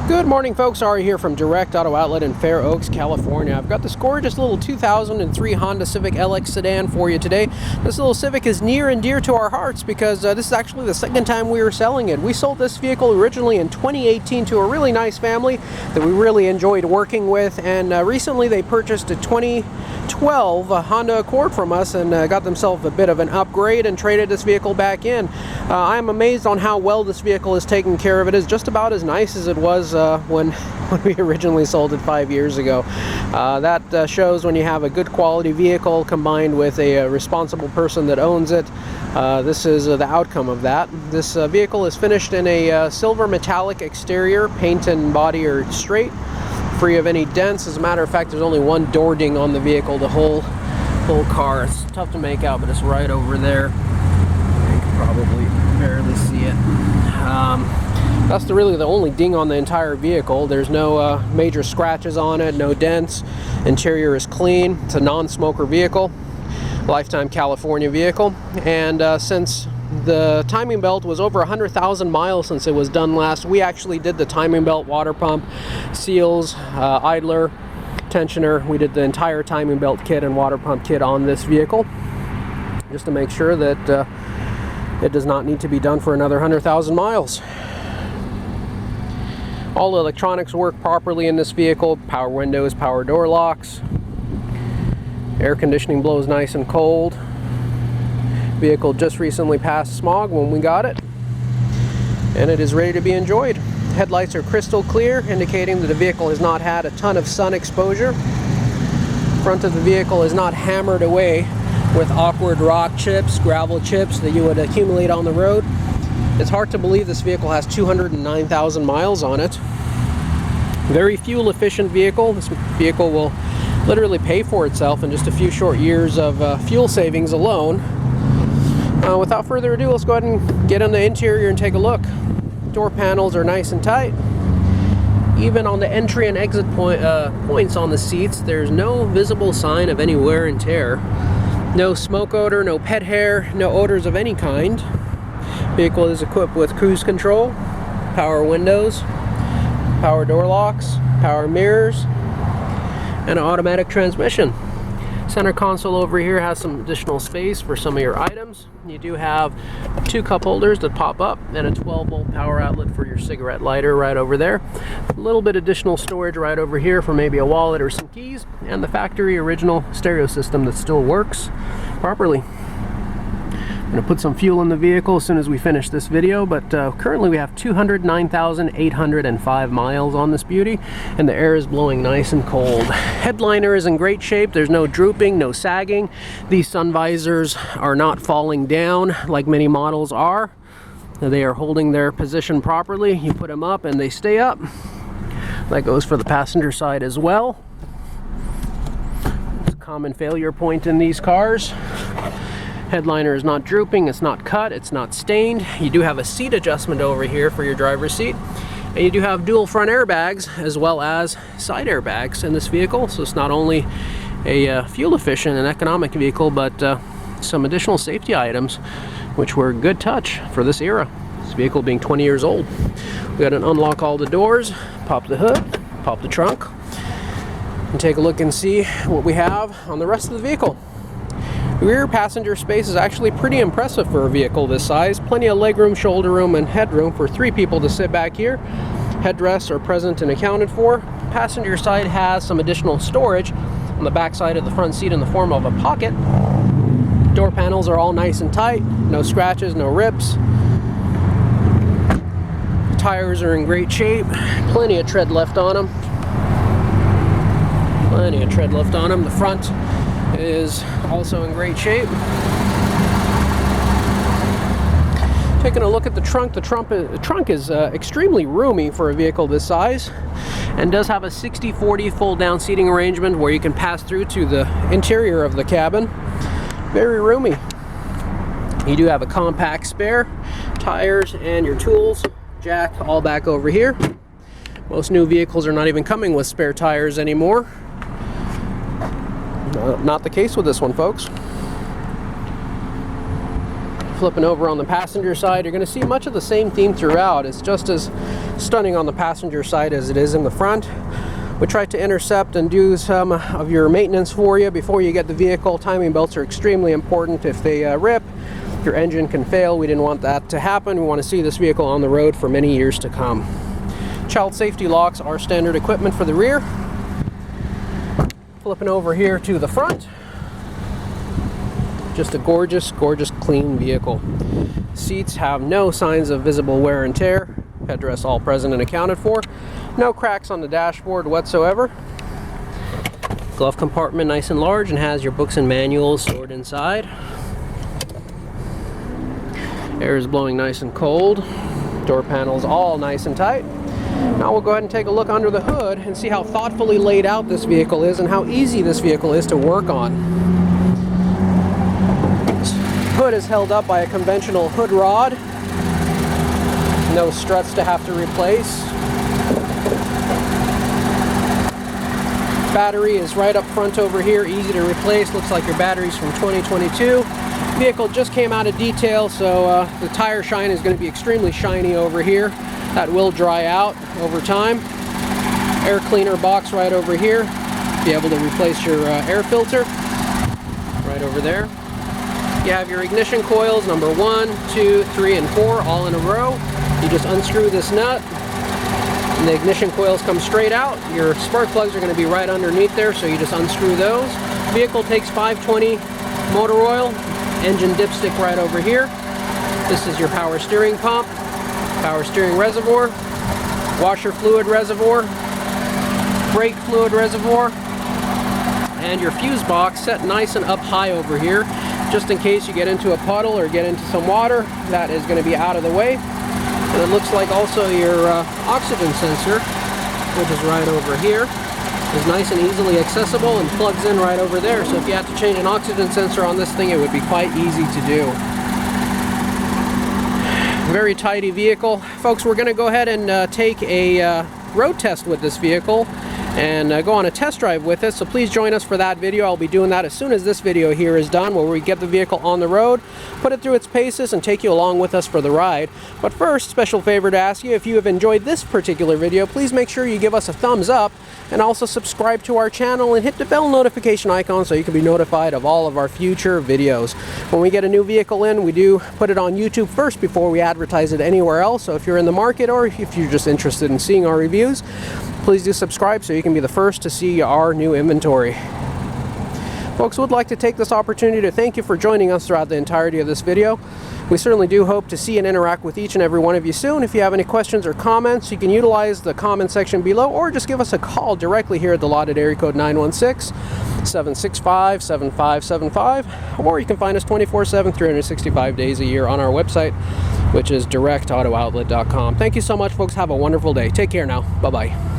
Good morning, folks. Ari here from Direct Auto Outlet in Fair Oaks, California. I've got this gorgeous little 2003 Honda Civic LX Sedan for you today. This little Civic is near and dear to our hearts because this is actually the second time we were selling it. We sold this vehicle originally in 2018 to a really nice family that we really enjoyed working with, and recently they purchased a 2012 Honda Accord from us and got themselves a bit of an upgrade and traded this vehicle back in. I am amazed on how well this vehicle is taken care of. It is just about as nice as it was when we originally sold it 5 years ago. That shows when you have a good quality vehicle combined with a responsible person that owns it. This is the outcome of that. This vehicle is finished in a silver metallic exterior. Paint and body are straight, free of any dents. As a matter of fact, there's only one door ding on the vehicle. The whole car, it's tough to make out, but it's right over there. You can probably barely see it. That's really the only ding on the entire vehicle. There's no major scratches on it, no dents. Interior is clean. It's a non-smoker vehicle, lifetime California vehicle. And since the timing belt was over 100,000 miles since it was done last, we actually did the timing belt, water pump, seals, idler, tensioner. We did the entire timing belt kit and water pump kit on this vehicle, just to make sure that it does not need to be done for another 100,000 miles. All the electronics work properly in this vehicle. Power windows, power door locks. Air conditioning blows nice and cold. Vehicle just recently passed smog when we got it, and it is ready to be enjoyed. Headlights are crystal clear, indicating that the vehicle has not had a ton of sun exposure. Front of the vehicle is not hammered away with awkward rock chips, gravel chips that you would accumulate on the road. It's hard to believe this vehicle has 209,000 miles on it. Very fuel efficient vehicle. This vehicle will literally pay for itself in just a few short years of fuel savings alone. Without further ado, let's go ahead and get on the interior and take a look. Door panels are nice and tight. Even on the entry and exit points on the seats, there's no visible sign of any wear and tear. No smoke odor, no pet hair, no odors of any kind. Vehicle is equipped with cruise control, power windows, power door locks, power mirrors, and an automatic transmission. Center console over here has some additional space for some of your items. You do have 2 cup holders that pop up and a 12-volt power outlet for your cigarette lighter right over there. A little bit additional storage right over here for maybe a wallet or some keys, and the factory original stereo system that still works properly. I'm going to put some fuel in the vehicle as soon as we finish this video, but currently we have 209,805 miles on this beauty, and the air is blowing nice and cold. Headliner is in great shape. There's no drooping, no sagging. These sun visors are not falling down like many models are. They are holding their position properly. You put them up and they stay up. That goes for the passenger side as well. It's a common failure point in these cars. Headliner is not drooping, it's not cut, it's not stained. You do have a seat adjustment over here for your driver's seat. And you do have dual front airbags as well as side airbags in this vehicle. So it's not only a fuel efficient and economic vehicle, but some additional safety items, which were a good touch for this era. This vehicle being 20 years old. We got to unlock all the doors, pop the hood, pop the trunk, and take a look and see what we have on the rest of the vehicle. Rear passenger space is actually pretty impressive for a vehicle this size. Plenty of legroom, shoulder room, and headroom for 3 people to sit back here. Headrests are present and accounted for. Passenger side has some additional storage on the back side of the front seat in the form of a pocket. Door panels are all nice and tight. No scratches, no rips. Tires are in great shape. Plenty of tread left on them. Plenty of tread left on them. The front is also in great shape. Taking a look at the trunk, the trunk is extremely roomy for a vehicle this size, and does have a 60-40 fold down seating arrangement where you can pass through to the interior of the cabin. Very roomy. You do have a compact spare, tires and your tools, jack all back over here. Most new vehicles are not even coming with spare tires anymore. Not the case with this one, folks. Flipping over on the passenger side, you're going to see much of the same theme throughout. It's just as stunning on the passenger side as it is in the front. We tried to intercept and do some of your maintenance for you before you get the vehicle. Timing belts are extremely important. If they rip, your engine can fail. We didn't want that to happen. We want to see this vehicle on the road for many years to come. Child safety locks are standard equipment for the rear. Flipping over here to the front. Just a gorgeous, gorgeous clean vehicle. Seats have no signs of visible wear and tear. Headrests all present and accounted for. No cracks on the dashboard whatsoever. Glove compartment nice and large and has your books and manuals stored inside. Air is blowing nice and cold. Door panels all nice and tight. Now we'll go ahead and take a look under the hood and see how thoughtfully laid out this vehicle is and how easy this vehicle is to work on. Hood is held up by a conventional hood rod. No struts to have to replace. Battery is right up front over here, easy to replace. Looks like your battery's from 2022. Vehicle just came out of detail, so the tire shine is going to be extremely shiny over here. That will dry out over time. Air cleaner box right over here. Be able to replace your air filter right over there. You have your ignition coils, number 1, 2, 3, and 4, all in a row. You just unscrew this nut, and the ignition coils come straight out. Your spark plugs are going to be right underneath there, so you just unscrew those. Vehicle takes 520 motor oil, engine dipstick right over here. This is your power steering pump, power steering reservoir, washer fluid reservoir, brake fluid reservoir, and your fuse box set nice and up high over here. Just in case you get into a puddle or get into some water, that is going to be out of the way. And it looks like also your oxygen sensor, which is right over here, is nice and easily accessible and plugs in right over there. So if you had to change an oxygen sensor on this thing, it would be quite easy to do. Very tidy vehicle. Folks, we're going to go ahead and take a road test with this vehicle and go on a test drive with it, so please join us for that video. I'll be doing that as soon as this video here is done, where we get the vehicle on the road, put it through its paces, and take you along with us for the ride. But first, special favor to ask you, if you have enjoyed this particular video, please make sure you give us a thumbs up and also subscribe to our channel and hit the bell notification icon so you can be notified of all of our future videos. When we get a new vehicle in, we do put it on YouTube first before we advertise it anywhere else. So if you're in the market or if you're just interested in seeing our reviews, please do subscribe so you can be the first to see our new inventory. Folks, would like to take this opportunity to thank you for joining us throughout the entirety of this video. We certainly do hope to see and interact with each and every one of you soon. If you have any questions or comments, you can utilize the comment section below or just give us a call directly here at the lot at area code 916-765-7575, or you can find us 24/7, 365 days a year on our website, which is directauto-outlet.com. Thank you so much, folks. Have a wonderful day. Take care now. Bye-bye.